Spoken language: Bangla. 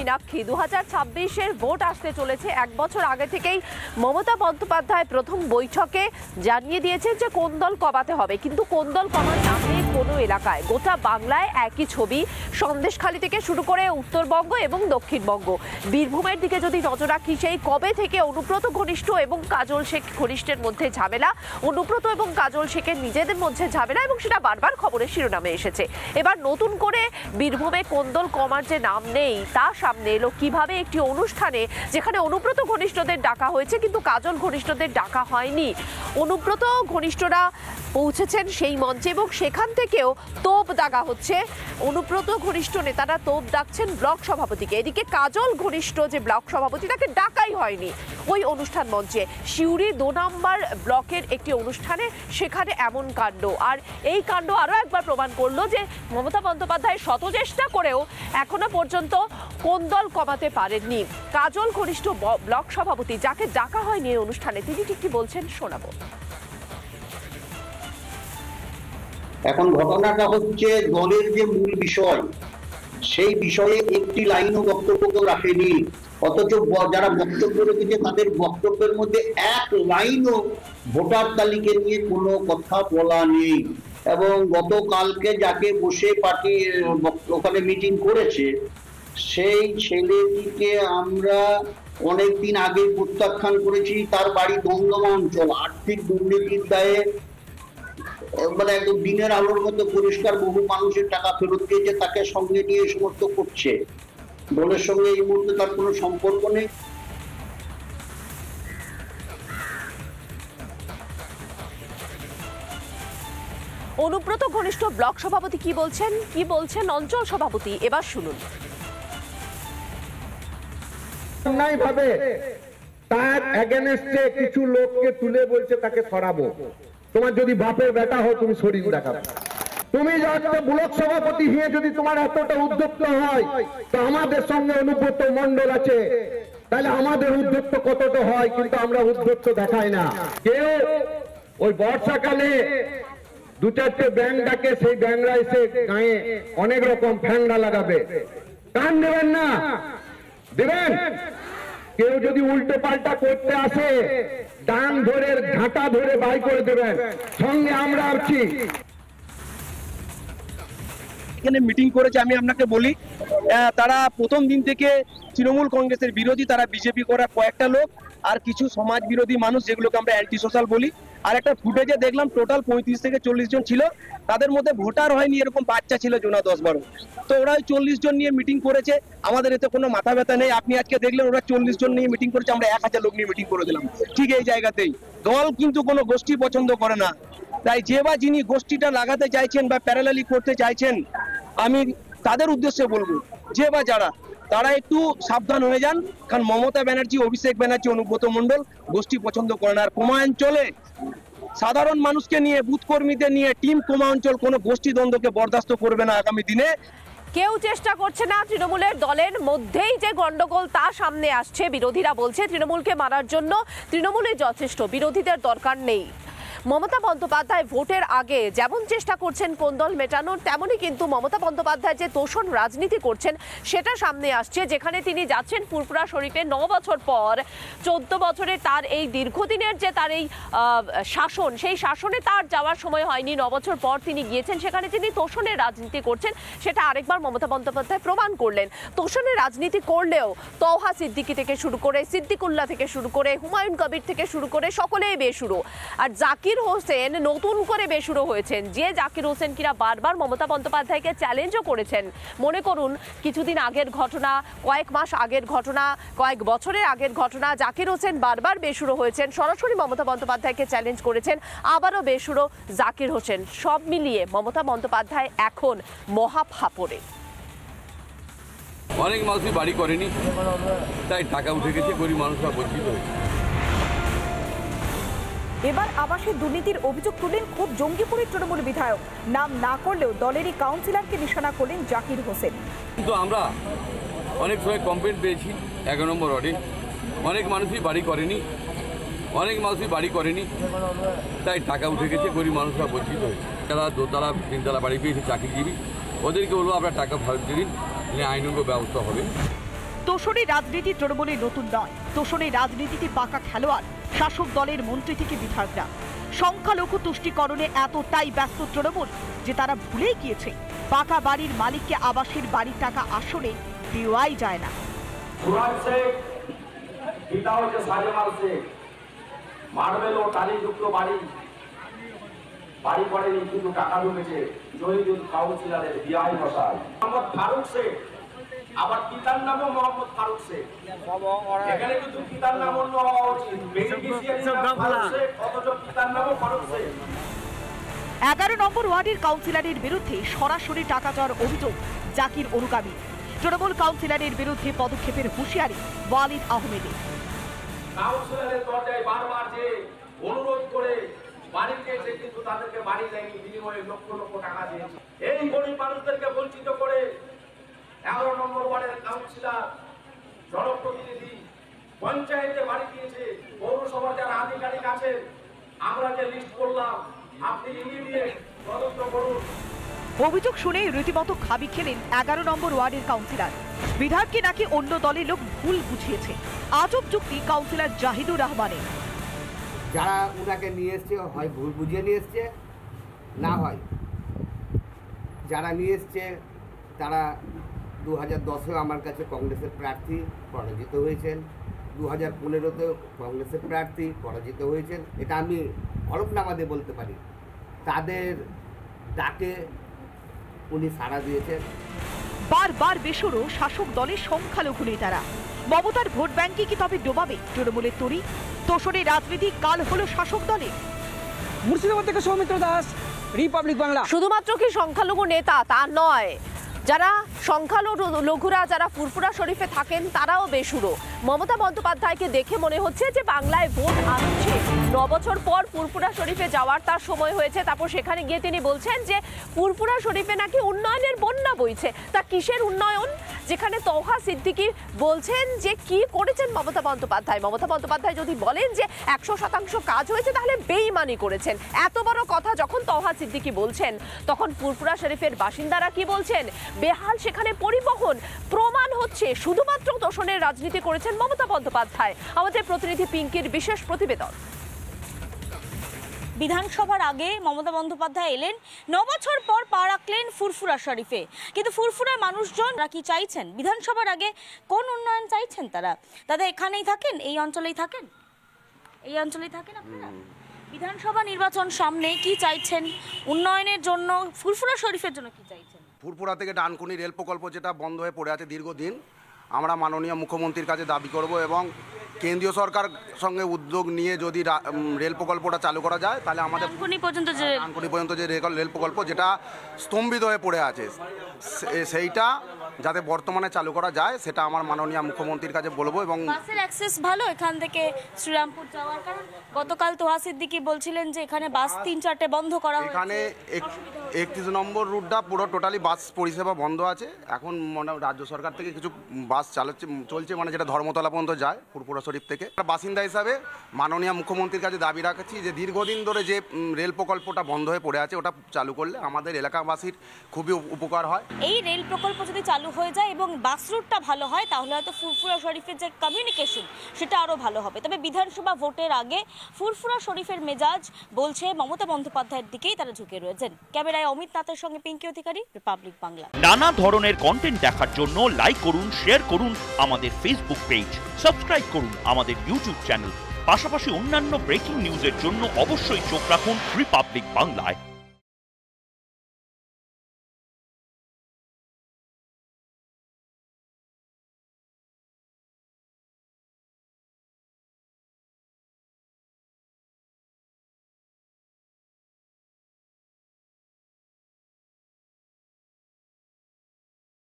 মীনাক্ষী, 2026-এর ভোট আসতে চলেছে। এক বছর আগে থেকেই মমতা বন্দ্যোপাধ্যায় প্রথম বৈঠকে জানিয়ে দিয়েছেন যে কোন দল কমাতে হবে, কিন্তু কোন দল কমার নামে কোনো এলাকায় গোটা বাংলায় একই ছবি। সন্দেশখালী থেকে শুরু করে উত্তরবঙ্গ এবং দক্ষিণবঙ্গ, বীরভূমের দিকে যদি নজর রাখি, সেই কবে থেকে অনুব্রত ঘনিষ্ঠ এবং কাজল শেখ ঘনিষ্ঠের মধ্যে ঝামেলা, অনুব্রত এবং কাজল শেখের নিজেদের মধ্যে ঝামেলা, এবং সেটা বারবার খবরের শিরোনামে এসেছে। এবার নতুন করে বীরভূমে কোন দল কমার যে নাম নেই তা সামনে এলো কিভাবে একটি অনুষ্ঠানে, যেখানে অনুব্রত ঘনিষ্ঠদের ডাকা হয়েছে কিন্তু কাজল ঘনিষ্ঠদের ডাকা হয়নি। অনুব্রত ঘনিষ্ঠরা পৌঁছেছেন সেই মঞ্চে এবং সেখান থেকেও তোপ দাগা হচ্ছে। অনুব্রত ঘনিষ্ঠ নেতারা তোপ ডাকছেন ব্লক সভাপতিকে, এদিকে কাজল ঘনিষ্ঠ যে ব্লক সভাপতি তাকে ডাকাই হয়নি ওই অনুষ্ঠান মঞ্চে। সিউড়ি 2 নম্বর ব্লকের একটি অনুষ্ঠানে সেখানে এমন কাণ্ড, আর এই কাণ্ড আরও একবার প্রমাণ করলো যে মমতা বন্দ্যোপাধ্যায় শত চেষ্টা করেও এখনো পর্যন্ত কোন দল কমাতে পারেননি। কাজল ঘনিষ্ঠ ব্লক সভাপতি যাকে ডাকা হয়নি এই অনুষ্ঠানে, তিনি ঠিক কি বলছেন শোনাবো। এখন ঘটনাটা হচ্ছে দলের যে মূল বিষয়, সেই বিষয়ে একটি লাইনও বক্তব্য রাখেনি, অথচ যারা বক্তব্য রেখেছে তাদের বক্তব্যের মধ্যে এক লাইনও ভোটার তালিকা নিয়ে কোনো কথা বলা নেই। এবং গতকালকে যাকে বসে পার্টি ওখানে মিটিং করেছে, সেই ছেলেটিকে আমরা অনেকদিন আগে প্রত্যাখ্যান করেছি। তার বাড়ি দমদমা অঞ্চল, আর্থিক দুর্নীতির দায়ে মানে একদম দিনের আলোর মতো পরিষ্কার, বহু মানুষের টাকা ফেরত দিয়েছে, তাকে সঙ্গে নিয়ে সমস্ত করছে। দলের সঙ্গে এই মুহূর্তে তার কোনো সম্পর্ক নেই। অনুব্রত ঘনিষ্ঠ ব্লক সভাপতি কি বলছেন অঞ্চল সভাপতি, এবার শুনুন। ভাবে তার এগেনস্টে কিছু লোককে তুলে বলছে তাকে সরাবো। তোমার যদি বাপের বেটা হও তুমি শরীর দেখাবে। তুমি একটা ব্লক সভাপতি হয়ে যদি তোমার এতটা উদ্যত্ত হয়, তো আমাদের সঙ্গে অনুব্রত মন্ডল আছে, তাহলে আমাদের উদ্যত্ত কতটা হয়, কিন্তু আমরা উদ্যত্ত দেখাই না। কেউ ওই বর্ষাকালে 2-4টে ব্যাংক ডাকে, সেই ব্যাংকরা এসে গায়ে অনেক রকম ফ্যাংরা লাগাবে, কান দেবেন না, দেবেন। কেউ যদি উল্টো পাল্টা করতে আসে, ডান ধরে ঘাটা ধরে বাই করে দেবেন, সঙ্গে আমরা আছি। এখানে মিটিং করেছে, আমি আপনাকে বলি, তারা প্রথম দিন থেকে তৃণমূল কংগ্রেসের বিরোধী, তারা বিজেপি করা কয়েকটা লোক আর কিছু সমাজ বিরোধী মানুষ, যেগুলোকে আমরা অ্যান্টি সোশ্যাল বলি। আর একটা ফুটেজে দেখলাম টোটাল 35 থেকে 40 জন ছিল, তাদের মধ্যে ভোটার হয়নি এরকম বাচ্চা ছিল জোনা 10-12। তো ওরা ওই 40 জন নিয়ে মিটিং করেছে, আমাদের এতে কোনো মাথা ব্যথা নেই। আপনি আজকে দেখলেন ওরা 40 জন নিয়ে মিটিং করেছে, আমরা 1000 লোক নিয়ে মিটিং করে দিলাম। ঠিক এই জায়গাতেই দল কিন্তু কোনো গোষ্ঠী পছন্দ করে না, তাই যে বা যিনি গোষ্ঠীটা লাগাতে চাইছেন বা প্যারালালি করতে চাইছেন, আমি তাদের উদ্দেশ্যে বলবো যে বা যারা, তারা একটু সাবধান হয়ে যান। কারণ মমতা ব্যানার্জি, অভিষেক ব্যানার্জি, অনুব্রত মন্ডল গোষ্ঠী পছন্দ করে না। আর কোমা অঞ্চলে সাধারণ মানুষকে নিয়ে, বুথ কর্মীদের নিয়ে টিম কোমা অঞ্চল কোনো গোষ্ঠী দ্বন্দ্বকে বরদাস্ত করবে না আগামী দিনে। কেউ চেষ্টা করছে না, তৃণমূলের দলের মধ্যেই যে গন্ডগোল তা সামনে আসছে। বিরোধীরা বলছে তৃণমূলকে মারার জন্য তৃণমূলের যথেষ্ট, বিরোধীদের দরকার নেই। মমতা বন্দ্যোপাধ্যায় ভোটের আগে যেমন চেষ্টা করছেন কোন দল মেটানোর, তেমনই কিন্তু মমতা বন্দ্যোপাধ্যায় যে তোষণ রাজনীতি করছেন সেটা সামনে আসছে। যেখানে তিনি যাচ্ছেন ফুরফুরা শরীফে 9 বছর পর, 14 বছরে তার এই দীর্ঘদিনের যে তার এই শাসন, সেই শাসনে তার যাওয়ার সময় হয়নি। 9 বছর পর তিনি গিয়েছেন, সেখানে তিনি তোষণের রাজনীতি করছেন, সেটা আরেকবার মমতা বন্দ্যোপাধ্যায় প্রমাণ করলেন। তোষণের রাজনীতি করলেও তৌহা সিদ্দিকী থেকে শুরু করে, সিদ্দিকুল্লাহ থেকে শুরু করে, হুমায়ুন কবির থেকে শুরু করে সকলেই বেসুরো। আর জাকির হোসেন নতুন করে বেসুরো হয়েছেন, যে জাকির হোসেন কিনা বারবার মমতা বন্দ্যোপাধ্যায়কে চ্যালেঞ্জও করেছেন। মনে করুন কিছুদিন আগের ঘটনা, কয়েক মাস আগের ঘটনা, কয়েক বছরের আগের ঘটনা, জাকির হোসেন বারবার বেসুরো হয়েছেন, সরাসরি মমতা বন্দ্যোপাধ্যায়কে চ্যালেঞ্জ করেছেন, আবারও বেসুরো জাকির হোসেন। সব মিলিয়ে মমতা বন্দ্যোপাধ্যায় এখন মহা ফাপড়ে। অনেক মানুষই বাড়ি করেনি, তাই টাকা উঠে গেছে, গরিব মানুষরা বঞ্চিত হয়েছে। এবার আবাসের দুর্নীতির অভিযোগ তুললেন খুব জঙ্গিপুরের তৃণমূল বিধায়ক। নাম না করলেও দলেরই কাউন্সিলরকে নিশানা করলেন জাকির হোসেন। কিন্তু আমরা অনেক সময় কমপ্লেন্ট পেয়েছি 11 নম্বর ওয়ার্ডে, অনেক মানুষই বাড়ি করেনি, তাই টাকা উঠে গেছে, গরিব মানুষরা বঞ্চিত হয়েছে। যারা 2তলা 3তলা বাড়ি পেয়েছে চাকরিজীবী, ওদেরকে বলবো আপনার টাকা ফেরত দিন, আইনগত ব্যবস্থা হবে। তোষণের রাজনীতি তৃণমূলের নতুন নয়। তোষণের রাজনীতিতে পাকা খেলোয়াড় শাসক দলের মন্ত্রী থেকে বিধায়করা। সংখ্যালঘু তুষ্টিকরণে এতটাই ব্যস্ত তৃণমূল যে তারা ভুলেই গিয়েছে পাকা বাড়ির মালিককে আবাসের বাড়ির টাকা আসলে দেওয়াই যায় না। মার্বেল ও টালিযুক্ত বাড়ি করেনি, কিন্তু টাকা ঢুকেছে জহিদুল কাউন্সিলরের বিআই মশাই মোহাম্মদ ফারুক শেখ। আবার পিতার নামও মোহাম্মদ ফারুক শেখ। এখানে কিন্তু পিতার নাম অন্য হওয়া উচিত, অথচ পিতার নামও ফারুক শেখ। 11 নম্বর ওয়ার্ডের কাউন্সিলরের বিরুদ্ধে সরাসরি টাকা চাওয়ার অভিযোগ জাকির অনুগামী। তৃণমূল কাউন্সিলরের বিরুদ্ধে পদক্ষেপের হুঁশিয়ারি ওয়ালিদ আহমেদের। কাউন্সিলরের দরজায় বারবার যে অনুরোধ করে বাড়ি চেয়েছে, কিন্তু তাদেরকে বাড়ি দেয়নি, বিনিময়ে লক্ষ লক্ষ টাকা দিয়েছে। এই গরিব মানুষদেরকে বঞ্চিত করে 11 নম্বর ওয়ার্ডের কাউন্সিলর, জনপ্রতিনিধি, পঞ্চায়েতে বাড়ি দিয়েছে। পৌরসভার যারা আধিকারিক আছেন, আমরা যে লিস্ট করলাম, আপনি ইমিডিয়েট তদন্ত করুন। অভিযোগ শুনে রীতিমতো খাবি খেলেন 11 নম্বর ওয়ার্ডের কাউন্সিলর। বিধায়ককে নাকি অন্য দলের লোক ভুল বুঝিয়েছে। আজব যুক্তি কাউন্সিলর জাহিদুর রহমানের। যারা ওনাকে নিয়ে এসছে হয় ভুল বুঝিয়ে নিয়ে এসছে, না হয় যারা নিয়ে এসছে তারা 2010-এও আমার কাছে কংগ্রেসের প্রার্থী পরাজিত হয়েছেন, 2015-তেও কংগ্রেসের প্রার্থী পরাজিত হয়েছেন। এটা আমি হলফনামা দিয়ে বলতে পারি। তাদের ডাকে উনি সাড়া দিয়েছেন। বারবার বেসুরো শাসক দলের সংখ্যালঘু নেতারা। মমতার ভোট ব্যাংকে কি তবে ডোবাবে তৃণমূলের তরি? তোষণের রাজনীতি কাল হলো শাসক দলে। মুর্শিদাবাদ থেকে সৌমিত্র দাস, রিপাবলিক বাংলা। শুধুমাত্র কি সংখ্যালঘু নেতা তা নয়, যারা সংখ্যালঘুরা যারা ফুরফুরা শরীফে থাকেন তারাও বেসুরো। মমতা বন্দ্যোপাধ্যায়কে দেখে মনে হচ্ছে যে বাংলায় ভোট আসছে, 9 বছর পর ফুরফুরা শরীফে যাওয়ার তার সময় হয়েছে। তারপর সেখানে গিয়ে তিনি বলছেন যে ফুরফুরা শরীফে নাকি উন্নয়নের বন্যা বইছে। তা কিসের উন্নয়ন? যেখানে তৌহা সিদ্দিকী বলছেন যে কি করেছেন মমতা বন্দ্যোপাধ্যায়। মমতা বন্দ্যোপাধ্যায় যদি বলেন যে 100% কাজ হয়েছে, তাহলে বেইমানি করেছেন। এত বড় কথা যখন তৌহা সিদ্দিকী বলছেন, তখন ফুরফুরা শরীফের বাসিন্দারা কি বলছেন? বেহাল সেখানে পরিবহন। প্রমাণ হচ্ছে শুধুমাত্র তোষণের রাজনীতি করেছেন মমতা বন্দ্যোপাধ্যায়। আমাদের প্রতিনিধি পিঙ্কির বিশেষ প্রতিবেদন। বিধানসভার আগে মমতা বন্দ্যোপাধ্যায় এলেন, 9 বছর পর পা রাখলেন ফুরফুরা শরীফে। কিন্তু ফুরফুরার মানুষজনরা কি চাইছেন? বিধানসভার আগে কোন উন্নয়ন চাইছেন তারা? দাদা এখানেই থাকেন, এই অঞ্চলেই থাকেন, এই অঞ্চলেই থাকেন আপনারা? বিধানসভা নির্বাচন সামনে, কি চাইছেন উন্নয়নের জন্য? ফুরফুরা শরীফের জন্য কি চাইছেন? ফুরফুরা থেকে ডানকুনি রেল প্রকল্প যেটা বন্ধ হয়ে পড়ে আছে দীর্ঘদিন, আমরা মাননীয় মুখ্যমন্ত্রীর কাছে দাবি করব এবং কেন্দ্রীয় সরকার সঙ্গে উদ্যোগ নিয়ে যদি রেল প্রকল্পটা চালু করা যায়, তাহলে আমাদের ডানকুনি পর্যন্ত যে রেল প্রকল্প যেটা স্তম্ভিত হয়ে পড়ে আছে, সেইটা যাতে বর্তমানে চালু করা যায়, সেটা আমার মাননীয় মুখ্যমন্ত্রীর কাছে বলবো। এবং বাসের অ্যাক্সেস ভালো এখান থেকে শ্রীরামপুর যাওয়ার, কারণ গতকাল তোহা সিদ্দিকী বলছিলেন যে এখানে বাস 3-4টে বন্ধ করা হয়েছে। এখানে 31 নম্বর রুটটা পুরো টোটালি বাস পরিষেবা বন্ধ আছে। এখন রাজ্য সরকার থেকে কিছু বাস চলছে, মানে যেটা ধর্মতলা পর্যন্ত যায় ফুরফুরা শরীফ থেকে। বাসিন্দা হিসাবে মাননীয় মুখ্যমন্ত্রীর কাছে দাবি রাখছি যে দীর্ঘদিন ধরে যে রেল প্রকল্পটা বন্ধ হয়ে পড়ে আছে, ওটা চালু করলে আমাদের এলাকাবাসীর খুবই উপকার হয়। এই রেল প্রকল্প যদি চালু হয়ে যায় এবং বাস রুটটা ভালো হয়, তাহলে হয়তো ফুরফুরা শরীফের যে কমিউনিকেশন সেটা আরও ভালো হবে। তবে বিধানসভা ভোটের আগে ফুরফুরা শরীফের মেজাজ বলছে মমতা বন্দ্যোপাধ্যায়ের দিকেই তারা ঝুঁকে রয়েছেন। ক্যামেরায় অমিত নাথের সঙ্গে পিঙ্কি অধিকারী, রিপাবলিক বাংলা। নানা ধরনের কন্টেন্ট দেখার জন্য লাইক করুন, শেয়ার করুন আমাদের ফেসবুক পেজ, সাবস্ক্রাইব করুন আমাদের ইউটিউব চ্যানেল। পাশাপাশি অন্যান্য ব্রেকিং নিউজের জন্য অবশ্যই চোখ রাখুন রিপাবলিক বাংলায়।